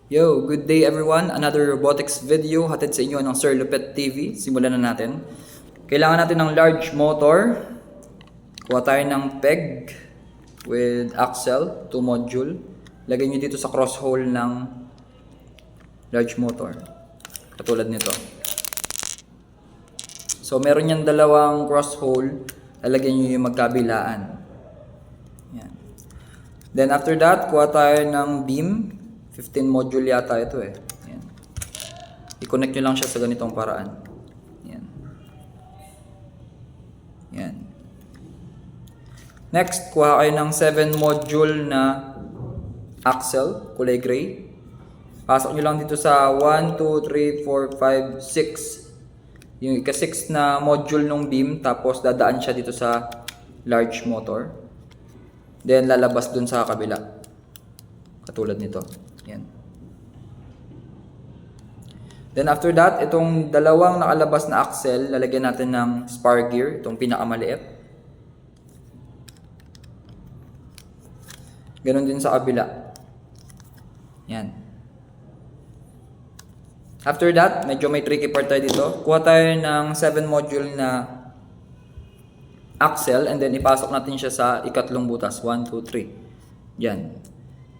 Yo, good day everyone. Another robotics video hatid sa inyo ng Sir Lupet TV. Simulan na natin. Kailangan natin ng large motor. Kuha tayo ng peg with axle, 2 module. Lagay nyo dito sa cross hole ng large motor. Katulad nito. So meron yan dalawang cross hole. Lalagyan nyo yung magkabilaan. Yan. Then after that, kuha tayo ng beam. 15 module yata ito eh. Yan. I-connect nyo lang siya sa ganitong paraan. Yan. Yan. Next, kuha kayo ng 7 module na axle, kulay gray. Pasok nyo lang dito sa 1, 2, 3, 4, 5, 6. Yung ika-6 na module ng beam, tapos dadaan siya dito sa large motor. Then lalabas dun sa kabila. Katulad nito. Yan. Then after that, itong dalawang nakalabas na axle, lalagyan natin ng spar gear, itong pinakamaliit. Ganon din sa kabila. Yan. After that, medyo may tricky part tayo dito. Kuha tayo ng 7 module na axle and then ipasok natin siya sa ikatlong butas. 1, 2, 3. Yan.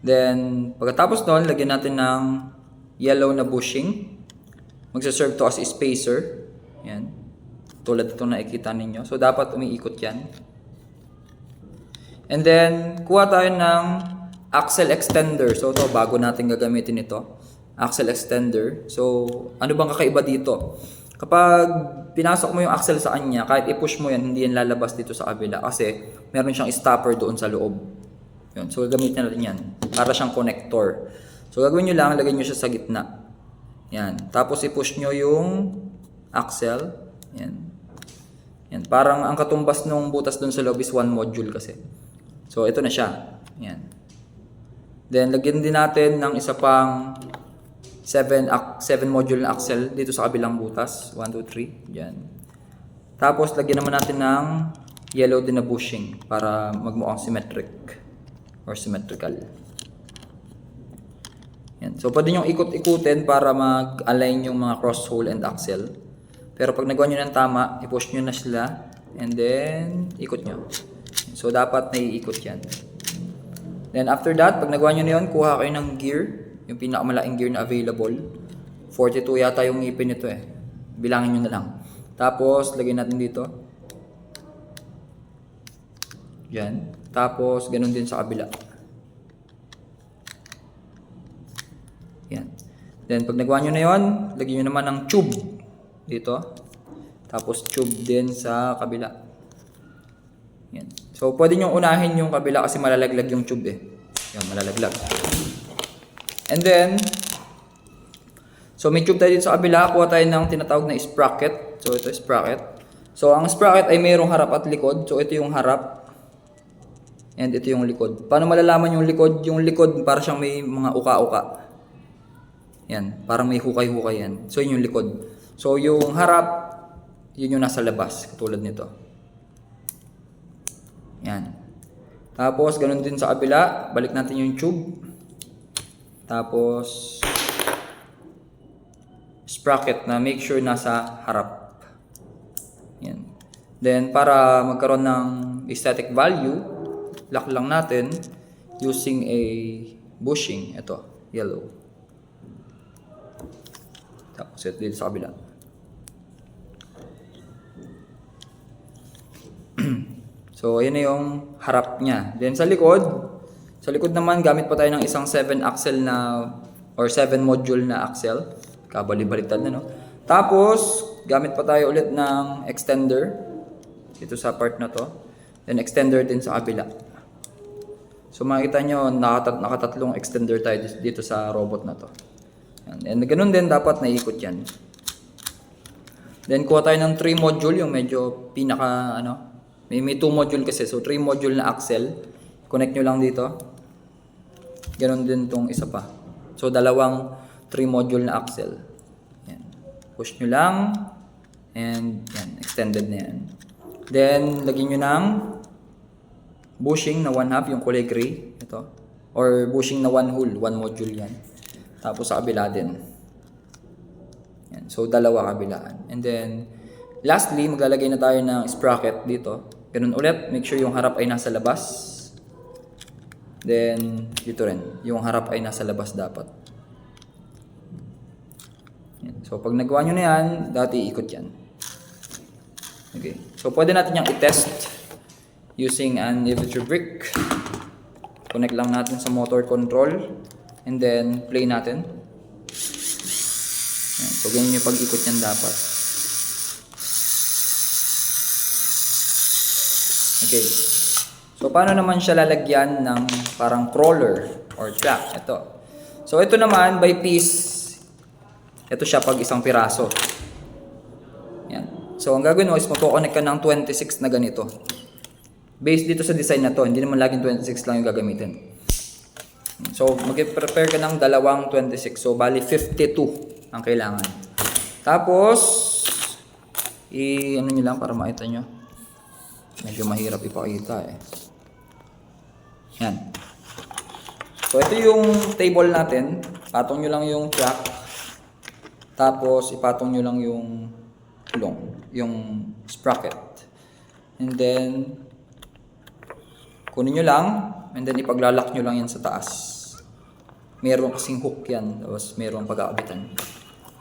Then, pagkatapos nun, lagyan natin ng yellow na bushing. Magsaserve to as a spacer. Yan. Tulad itong nakikita ninyo. So, dapat umiikot yan. And then, kuha tayo ng axle extender. So, ito, bago natin gagamitin ito. Axle extender. So, ano bang kakaiba dito? Kapag pinasok mo yung axle sa kanya, kahit i-push mo yan, hindi yan lalabas dito sa kabila. Kasi, meron siyang stopper doon sa loob. Yun. So, gagamitin natin yan. Para siyang connector. So, gagawin nyo lang, lagay nyo siya sa gitna. Yan. Tapos, i-push nyo yung axle. Yan. Yan. Parang ang katumbas ng butas dun sa loob is 1 module kasi. So, ito na siya. Yan. Then, lagyan din natin ng isa pang 7 module na axle dito sa kabilang butas. 1, 2, 3. Yan. Tapos, lagyan naman natin ng yellow din na bushing para magmukhang symmetric. Or symmetrical. Yan. So, pwede nyo ikot-ikutin para mag-align yung mga cross hole and axle. Pero pag nagawa nyo ng tama, i-push nyo na sila. And then, ikot nyo. So, dapat naiikot yan. Then, after that, pag nagawa nyo na yun, kuha kayo ng gear. Yung pinakamalaking gear na available. 42 yata yung ngipin nito eh. Bilangin nyo na lang. Tapos, lagyan natin dito. Yan. Tapos, ganun din sa kabila. Yan. Then, pag nagawa nyo na yun, lagyan nyo naman ng tube dito. Tapos, tube din sa kabila. Yan. So, pwede nyo unahin yung kabila kasi malalaglag yung tube eh. Yan, malalaglag. And then, so may tube tayo dito sa kabila. Kuha tayo ng tinatawag na sprocket. So, ito sprocket. So, ang sprocket ay mayroong harap at likod. So, ito yung harap. And ito yung likod. Paano malalaman yung likod? Yung likod para siyang may mga uka-uka. Yan. Parang may hukay-hukay yan. So yun yung likod. So yung harap, yun yung nasa labas. Katulad nito. Yan. Tapos ganun din sa kabila. Balik natin yung tube. Tapos sprocket na make sure nasa harap. Yan. Then para magkaroon ng aesthetic value, lock lang natin using a bushing. Ito, yellow. Tapos ito dito sa kabila. So, ayan na yung harap niya. Then sa likod naman gamit pa tayo ng isang 7 axle na or 7 module na axle. Kabali-baliktad na, no? Tapos, gamit pa tayo ulit ng extender dito sa part na to. Then extender din sa kabila. So makikita nyo, nakatatlong extender tayo dito sa robot na to. And ganun din, dapat naiikot yan. Then kuha tayo ng 3 module, yung medyo pinaka, may 2 module kasi. So 3 module na axle. Connect nyo lang dito. Ganun din tong isa pa. So dalawang 3 module na axle. Yan. Push nyo lang. And yan, extended na yan. Then, lagyan nyo ng bushing na 1/2, yung kulay gray. Ito. Or bushing na 1 hole, 1 module yan. Tapos sa kabila din. Yan. So, dalawa kabilaan. And then, lastly, maglalagay na tayo ng sprocket dito. Ganun ulit, make sure yung harap ay nasa labas. Then, dito rin, yung harap ay nasa labas dapat. Yan. So, pag nagawa nyo na yan, dati ikot yan. Okay. So, pwede natin yung i-test using an elevator brick. Connect lang natin sa motor control. And then, play natin. Yan. So, ganyan yung pag-ikot yan dapat. Okay. So, paano naman siya lalagyan ng parang crawler or track? Ito. So, ito naman, by piece, ito siya pag isang piraso. Yan. So, ang gagawin mo is magkoconnect ka ng 26 na ganito. Based dito sa design na to, hindi naman laging 26 lang yung gagamitin. So, mag-prepare ka ng dalawang 26. So, bali 52 ang kailangan. Tapos, ano nyo lang para makita nyo. Medyo mahirap ipakita eh. Yan. So, ito yung table natin. Patong nyo lang yung track. Tapos, ipatong nyo lang yung kulong. Yung sprocket. And then, kunin nyo lang. And then, ipaglalak nyo lang yan sa taas. Meron kasing hook yan. Tapos, meron pag-aabitan.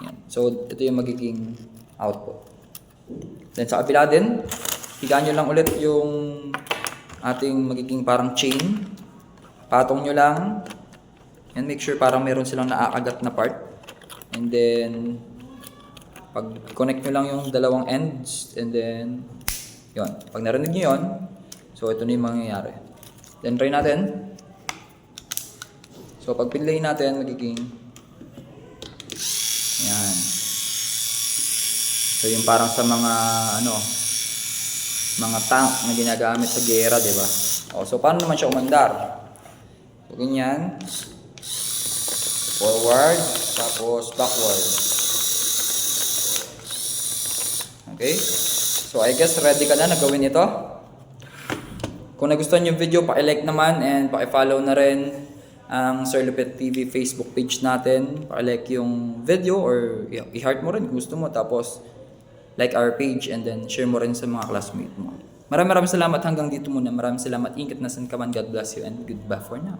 Yan. So, ito yung magiging output. Then, sa kabila din, higaan nyo lang ulit yung ating magiging parang chain. Patong nyo lang. And make sure parang meron silang naakagat na part. And then, pag-connect nyo lang yung dalawang ends. And then, yun. Pag narinig nyo yun, so ito na yung mangyayari. Then, try natin. So, pag pinlay natin, magiging yan. So, yung parang sa mga mga tank na ginagamit sa gera, di ba? O, so, paano naman siya umandar? So, ganyan. Forward, tapos backward. Okay? So, I guess ready ka na gawin ito. Kung nagustuhan yung video, paki-like naman and paki-follow na rin ang Sir Lupit TV Facebook page natin. Paki-like yung video or i-heart mo rin kung gusto mo. Tapos, like our page and then share mo rin sa mga classmate mo. Maraming salamat hanggang dito muna. Maraming salamat. Ingat na san ka man. God bless you and goodbye for now.